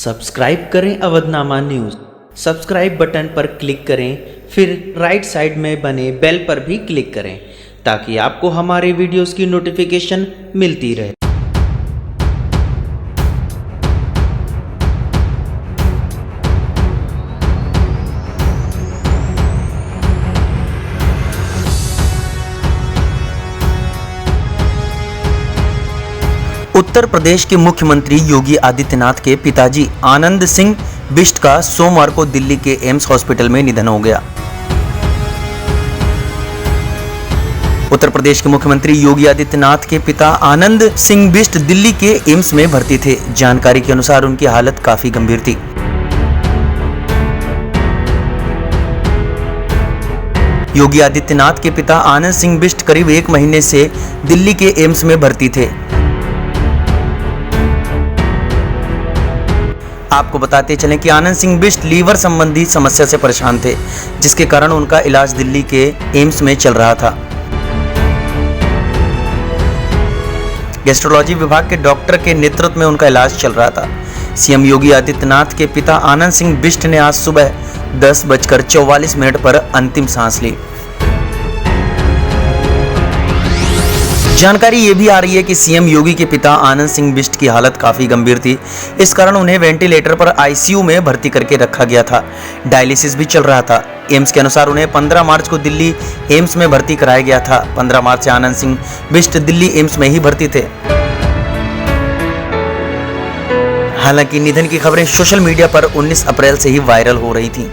Subscribe करें Avadhnama news. Subscribe button पर click करें, फिर राइट साइड में बने बेल पर भी क्लिक करें ताकि आपको हमारे वीडियोस की नोटिफिकेशन मिलती रहे। उत्तर प्रदेश के मुख्यमंत्री योगी आदित्यनाथ के पिताजी आनंद सिंह बिष्ट का सोमवार को दिल्ली के एम्स हॉस्पिटल में निधन हो गया। उत्तर प्रदेश के मुख्यमंत्री योगी आदित्यनाथ के पिता आनंद सिंह बिष्ट दिल्ली के एम्स में भर्ती थे। जानकारी के अनुसार उनकी हालत काफी गंभीर थी। योगी आदित्यनाथ के पिता आनंद सिंह बिष्ट करीब 1 महीने से दिल्ली के एम्स में भर्ती थे। आपको बताते चलें कि आनंद सिंह बिष्ट लीवर संबंधी समस्या से परेशान थे, जिसके कारण उनका इलाज दिल्ली के एम्स में चल रहा था। गैस्ट्रोलॉजी विभाग के डॉक्टर के नेतृत्व में उनका इलाज चल रहा था। सीएम योगी आदित्यनाथ के पिता आनंद सिंह बिष्ट ने आज सुबह 10:44 पर अंतिम सांस ली। जानकारी ये भी आ रही है कि सीएम योगी के पिता आनंद सिंह बिष्ट की हालत काफी गंभीर थी। इस कारण उन्हें वेंटिलेटर पर आईसीयू में भर्ती करके रखा गया था। डायलिसिस भी चल रहा था। एम्स के अनुसार उन्हें 15 मार्च को दिल्ली एम्स में भर्ती कराया गया था। 15 मार्च से आनंद सिंह बिष्ट दिल्ली एम्स में ही भर्ती थे। हालांकि निधन की खबरें सोशल मीडिया पर 19 अप्रैल से ही वायरल हो रही थी।